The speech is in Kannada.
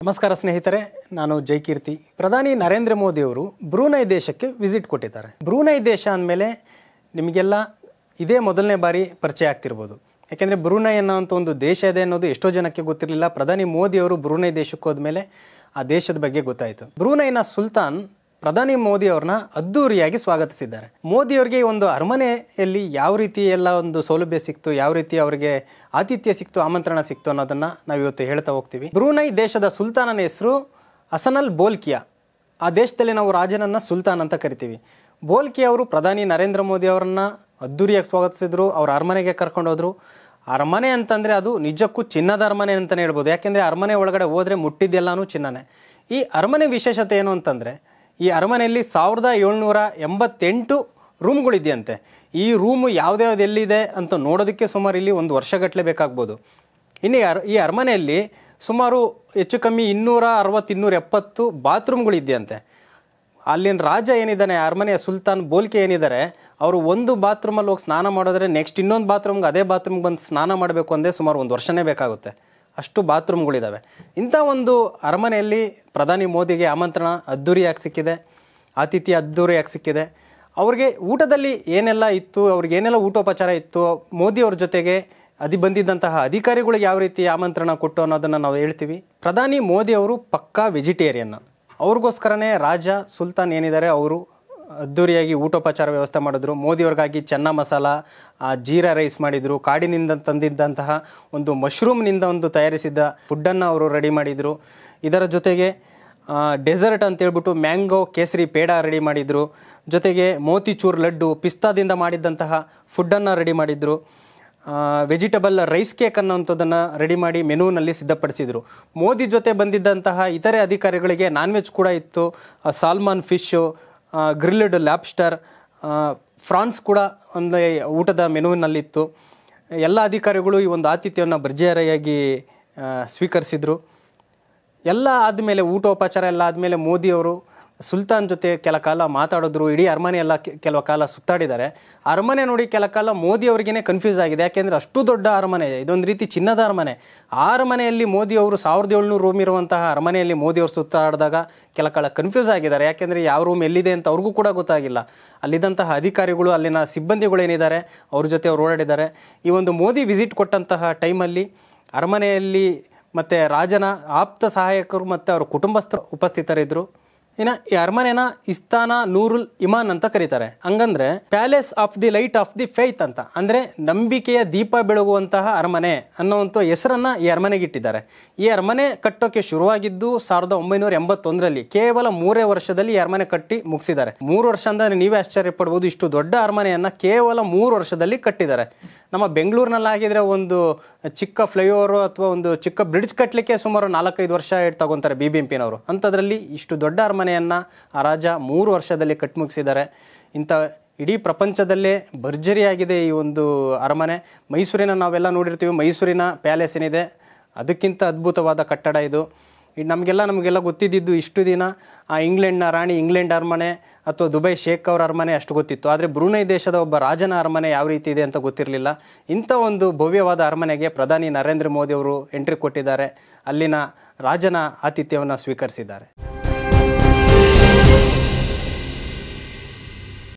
ನಮಸ್ಕಾರ ಸ್ನೇಹಿತರೆ, ನಾನು ಜೈಕೀರ್ತಿ. ಪ್ರಧಾನಿ ನರೇಂದ್ರ ಮೋದಿ ಅವರು ಬ್ರೂನೈ ದೇಶಕ್ಕೆ ವಿಸಿಟ್ ಕೊಟ್ಟಿದ್ದಾರೆ. ಬ್ರೂನೈ ದೇಶ ಅಂದಮೇಲೆ ನಿಮಗೆಲ್ಲ ಇದೇ ಮೊದಲನೇ ಬಾರಿ ಪರಿಚಯ ಆಗ್ತಿರ್ಬೋದು. ಯಾಕೆಂದರೆ ಬ್ರೂನೈ ಅನ್ನೋಂಥ ಒಂದು ದೇಶ ಇದೆ ಅನ್ನೋದು ಎಷ್ಟೋ ಜನಕ್ಕೆ ಗೊತ್ತಿರಲಿಲ್ಲ. ಪ್ರಧಾನಿ ಮೋದಿ ಅವರು ಬ್ರೂನೈ ದೇಶಕ್ಕೆ ಹೋದ್ಮೇಲೆ ಆ ದೇಶದ ಬಗ್ಗೆ ಗೊತ್ತಾಯಿತು. ಬ್ರೂನೈನ ಸುಲ್ತಾನ್ ಪ್ರಧಾನಿ ಮೋದಿ ಅವ್ರನ್ನ ಅದ್ದೂರಿಯಾಗಿ ಸ್ವಾಗತಿಸಿದ್ದಾರೆ. ಮೋದಿ ಅವರಿಗೆ ಒಂದು ಅರಮನೆಯಲ್ಲಿ ಯಾವ ರೀತಿ ಎಲ್ಲ ಒಂದು ಸೌಲಭ್ಯ ಸಿಕ್ತು, ಯಾವ ರೀತಿ ಅವರಿಗೆ ಆತಿಥ್ಯ ಸಿಕ್ತು, ಆಮಂತ್ರಣ ಸಿಕ್ತು ಅನ್ನೋದನ್ನ ನಾವಿವತ್ತು ಹೇಳ್ತಾ ಹೋಗ್ತೀವಿ. ಬ್ರೂನೈ ದೇಶದ ಸುಲ್ತಾನನ ಹೆಸರು ಹಸನಲ್ ಬೋಲ್ಕಿಯಾ. ಆ ದೇಶದಲ್ಲಿ ನಾವು ರಾಜನನ್ನ ಸುಲ್ತಾನ್ ಅಂತ ಕರಿತೀವಿ. ಬೋಲ್ಕಿಯಾ ಅವರು ಪ್ರಧಾನಿ ನರೇಂದ್ರ ಮೋದಿ ಅವರನ್ನ ಅದ್ದೂರಿಯಾಗಿ ಸ್ವಾಗತಿಸಿದ್ರು. ಅವ್ರ ಅರಮನೆಗೆ ಕರ್ಕೊಂಡೋದ್ರು. ಅರಮನೆ ಅಂತಂದ್ರೆ ಅದು ನಿಜಕ್ಕೂ ಚಿನ್ನದ ಅರಮನೆ ಅಂತಲೇ ಹೇಳ್ಬೋದು. ಯಾಕೆಂದ್ರೆ ಅರಮನೆ ಒಳಗಡೆ ಹೋದ್ರೆ ಮುಟ್ಟಿದ್ದೆಲ್ಲಾನು ಚಿನ್ನನೇ. ಈ ಅರಮನೆ ವಿಶೇಷತೆ ಏನು ಅಂತಂದ್ರೆ, ಈ ಅರಮನೆಯಲ್ಲಿ 1788 ರೂಮ್ಗಳಿದೆಯಂತೆ. ಈ ರೂಮು ಯಾವ್ದ್ಯಾವ್ದು ಎಲ್ಲಿದೆ ಅಂತ ನೋಡೋದಕ್ಕೆ ಸುಮಾರು ಇಲ್ಲಿ ಒಂದು ವರ್ಷಗಟ್ಟಲೆ ಬೇಕಾಗ್ಬೋದು. ಇನ್ನು ಈ ಅರಮನೆಯಲ್ಲಿ ಸುಮಾರು ಹೆಚ್ಚು ಕಮ್ಮಿ 260-270 ಬಾತ್ರೂಮ್ಗಳಿದೆಯಂತೆ. ಅಲ್ಲಿನ ರಾಜ ಏನಿದ್ದಾನೆ, ಅರಮನೆಯ ಸುಲ್ತಾನ್ ಬೋಲ್ಕೆ ಏನಿದ್ದಾರೆ, ಅವರು ಒಂದು ಬಾತ್ರೂಮಲ್ಲಿ ಹೋಗಿ ಸ್ನಾನ ಮಾಡಿದ್ರೆ ನೆಕ್ಸ್ಟ್ ಇನ್ನೊಂದು ಬಾತ್ರೂಮ್ಗೆ ಅದೇ ಬಾತ್ರೂಮ್ಗೆ ಬಂದು ಸ್ನಾನ ಮಾಡಬೇಕು ಅಂದರೆ ಸುಮಾರು ಒಂದು ವರ್ಷನೇ ಬೇಕಾಗುತ್ತೆ. ಅಷ್ಟು ಬಾತ್ರೂಮ್ಗಳಿದ್ದಾವೆ. ಇಂಥ ಒಂದು ಅರಮನೆಯಲ್ಲಿ ಪ್ರಧಾನಿ ಮೋದಿಗೆ ಆಮಂತ್ರಣ ಅದ್ದೂರಿಯಾಗಿ ಸಿಕ್ಕಿದೆ, ಆತಿಥ್ಯ ಅದ್ದೂರಿಯಾಗಿ ಸಿಕ್ಕಿದೆ. ಅವ್ರಿಗೆ ಊಟದಲ್ಲಿ ಏನೆಲ್ಲ ಇತ್ತು, ಅವ್ರಿಗೆ ಏನೆಲ್ಲ ಊಟೋಪಚಾರ ಇತ್ತು, ಮೋದಿ ಅವ್ರ ಜೊತೆಗೆ ಬಂದಿದ್ದಂತಹ ಅಧಿಕಾರಿಗಳಿಗೆ ಯಾವ ರೀತಿ ಆಮಂತ್ರಣ ಕೊಟ್ಟು ಅನ್ನೋದನ್ನು ನಾವು ಹೇಳ್ತೀವಿ. ಪ್ರಧಾನಿ ಮೋದಿ ಅವರು ಪಕ್ಕಾ ವೆಜಿಟೇರಿಯನ್. ಅವ್ರಿಗೋಸ್ಕರನೇ ರಾಜ ಸುಲ್ತಾನ್ ಏನಿದ್ದಾರೆ ಅವರು ಅದ್ದೂರಿಯಾಗಿ ಊಟೋಪಚಾರ ವ್ಯವಸ್ಥೆ ಮಾಡಿದ್ರು. ಮೋದಿಯವ್ರಿಗಾಗಿ ಚೆನ್ನ ಮಸಾಲ, ಜೀರಾ ರೈಸ್ ಮಾಡಿದರು. ಕಾಡಿನಿಂದ ತಂದಿದ್ದಂತಹ ಒಂದು ಮಶ್ರೂಮ್ನಿಂದ ಒಂದು ತಯಾರಿಸಿದ್ದ ಫುಡ್ಡನ್ನು ಅವರು ರೆಡಿ ಮಾಡಿದರು. ಇದರ ಜೊತೆಗೆ ಡೆಸರ್ಟ್ ಅಂತೇಳ್ಬಿಟ್ಟು ಮ್ಯಾಂಗೋ ಕೇಸರಿ ಪೇಡ ರೆಡಿ ಮಾಡಿದರು. ಜೊತೆಗೆ ಮೋತಿಚೂರ್ ಲಡ್ಡು, ಪಿಸ್ತಾದಿಂದ ಮಾಡಿದ್ದಂತಹ ಫುಡ್ಡನ್ನು ರೆಡಿ ಮಾಡಿದರು. ವೆಜಿಟಬಲ್ ರೈಸ್ ಕೇಕ್ ಅನ್ನೋಂಥದ್ದನ್ನು ರೆಡಿ ಮಾಡಿ ಮೆನುವಿನಲ್ಲಿ ಸಿದ್ಧಪಡಿಸಿದರು. ಮೋದಿ ಜೊತೆ ಬಂದಿದ್ದಂತಹ ಇತರೆ ಅಧಿಕಾರಿಗಳಿಗೆ ನಾನ್ ವೆಜ್ ಕೂಡ ಇತ್ತು. ಸಾಲ್ಮನ್ ಫಿಶು, ಗ್ರಿಲ್ಡ್ ಲ್ಯಾಬ್ಸ್ಟರ್, ಫ್ರಾನ್ಸ್ ಕೂಡ ಒಂದು ಊಟದ ಮೆನುವಿನಲ್ಲಿತ್ತು. ಎಲ್ಲ ಅಧಿಕಾರಿಗಳು ಈ ಒಂದು ಆತಿಥ್ಯವನ್ನು ಭರ್ಜರಿಯಾಗಿ ಸ್ವೀಕರಿಸಿದರು. ಎಲ್ಲ ಆದಮೇಲೆ ಊಟೋಪಚಾರ ಎಲ್ಲ ಆದಮೇಲೆ ಮೋದಿಯವರು ಸುಲ್ತಾನ್ ಜೊತೆ ಕೆಲ ಕಾಲ ಮಾತಾಡಿದ್ರು. ಇಡೀ ಅರಮನೆ ಎಲ್ಲ ಕೆಲವು ಕಾಲ ಸುತ್ತಾಡಿದ್ದಾರೆ. ಅರಮನೆ ನೋಡಿ ಕೆಲ ಕಾಲ ಮೋದಿ ಅವರಿಗೇ ಕನ್ಫ್ಯೂಸ್ ಆಗಿದೆ. ಯಾಕೆಂದರೆ ಅಷ್ಟು ದೊಡ್ಡ ಅರಮನೆ, ಇದೊಂದು ರೀತಿ ಚಿನ್ನದ ಅರಮನೆ. ಆ ಅರಮನೆಯಲ್ಲಿ ಮೋದಿ ಅವರು 1700 ರೂಮ್ ಇರುವಂತಹ ಅರಮನೆಯಲ್ಲಿ ಮೋದಿ ಅವರು ಸುತ್ತಾಡಿದಾಗ ಕೆಲ ಕಾಲ ಕನ್ಫ್ಯೂಸ್ ಆಗಿದ್ದಾರೆ. ಯಾಕೆಂದರೆ ಯಾವ ರೂಮ್ ಎಲ್ಲಿದೆ ಅಂತ ಅವ್ರಿಗೂ ಕೂಡ ಗೊತ್ತಾಗಿಲ್ಲ. ಅಲ್ಲಿದ್ದಂತಹ ಅಧಿಕಾರಿಗಳು, ಅಲ್ಲಿನ ಸಿಬ್ಬಂದಿಗಳು ಏನಿದ್ದಾರೆ ಅವ್ರ ಜೊತೆ ಅವ್ರು ಓಡಾಡಿದ್ದಾರೆ. ಈ ಒಂದು ಮೋದಿ ವಿಸಿಟ್ ಕೊಟ್ಟಂತಹ ಟೈಮಲ್ಲಿ ಅರಮನೆಯಲ್ಲಿ ಮತ್ತು ರಾಜನ ಆಪ್ತ ಸಹಾಯಕರು ಮತ್ತು ಅವರ ಕುಟುಂಬಸ್ಥರು ಉಪಸ್ಥಿತರಿದ್ದರು. ಇನ್ನು ಈ ಅರಮನೆನ ಇಸ್ತಾನ ನೂರುಲ್ ಇಮಾನ್ ಅಂತ ಕರೀತಾರೆ. ಹಂಗಂದ್ರೆ palace of the light off the faith ಅಂತ, ಅಂದ್ರೆ ನಂಬಿಕೆಯ ದೀಪ ಬೆಳಗುವಂತಹ ಅರಮನೆ ಅನ್ನೋಂಥ ಹೆಸರನ್ನ ಈ ಅರಮನೆಗೆ ಇಟ್ಟಿದ್ದಾರೆ. ಈ ಅರಮನೆ ಕಟ್ಟೋಕೆ ಶುರುವಾಗಿದ್ದು 1981ರಲ್ಲಿ. ಕೇವಲ 3 ವರ್ಷದಲ್ಲಿ ಈ ಅರಮನೆ ಕಟ್ಟಿ ಮುಗಿಸಿದ್ದಾರೆ. 3 ವರ್ಷ ಅಂದ್ರೆ ನೀವೇ ಆಶ್ಚರ್ಯ ಪಡ್ಬೋದು. ಇಷ್ಟು ದೊಡ್ಡ ಅರಮನೆಯನ್ನ ಕೇವಲ 3 ವರ್ಷದಲ್ಲಿ ಕಟ್ಟಿದ್ದಾರೆ. ನಮ್ಮ ಬೆಂಗಳೂರಿನಲ್ಲಿ ಆಗಿದ್ರೆ ಒಂದು ಚಿಕ್ಕ ಫ್ಲೈಓವರ್ ಅಥವಾ ಒಂದು ಚಿಕ್ಕ ಬ್ರಿಡ್ಜ್ ಕಟ್ಟಲಿಕ್ಕೆ ಸುಮಾರು 4-5 ವರ್ಷ ತಗೊಂತಾರೆ BBMPನವರು. ಅಂಥದ್ರಲ್ಲಿ ಇಷ್ಟು ದೊಡ್ಡ ಅರಮನೆಯನ್ನು ಆ ರಾಜ 3 ವರ್ಷದಲ್ಲಿ ಕಟ್ಟಿ ಮುಗಿಸಿದ್ದಾರೆ. ಇಂಥ ಇಡೀ ಪ್ರಪಂಚದಲ್ಲೇ ಭರ್ಜರಿಯಾಗಿದೆ ಈ ಒಂದು ಅರಮನೆ. ಮೈಸೂರಿನ ನಾವೆಲ್ಲ ನೋಡಿರ್ತೀವಿ, ಮೈಸೂರಿನ ಪ್ಯಾಲೇಸ್ ಏನಿದೆ ಅದಕ್ಕಿಂತ ಅದ್ಭುತವಾದ ಕಟ್ಟಡ ಇದು. ನಮಗೆಲ್ಲ ಗೊತ್ತಿದ್ದು ಇಷ್ಟು ದಿನ ಆ ಇಂಗ್ಲೆಂಡ್ನ ರಾಣಿ ಇಂಗ್ಲೆಂಡ್ ಅರಮನೆ ಅಥವಾ ದುಬೈ ಶೇಖ್ ಅವರ ಅರಮನೆ ಅಷ್ಟು ಗೊತ್ತಿತ್ತು. ಆದರೆ ಬ್ರೂನೈ ದೇಶದ ಒಬ್ಬ ರಾಜನ ಅರಮನೆ ಯಾವ ರೀತಿ ಇದೆ ಅಂತ ಗೊತ್ತಿರಲಿಲ್ಲ. ಇಂಥ ಒಂದು ಭವ್ಯವಾದ ಅರಮನೆಗೆ ಪ್ರಧಾನಿ ನರೇಂದ್ರ ಮೋದಿ ಅವರು ಎಂಟ್ರಿ ಕೊಟ್ಟಿದ್ದಾರೆ. ಅಲ್ಲಿನ ರಾಜನ ಆತಿಥ್ಯವನ್ನು ಸ್ವೀಕರಿಸಿದ್ದಾರೆ.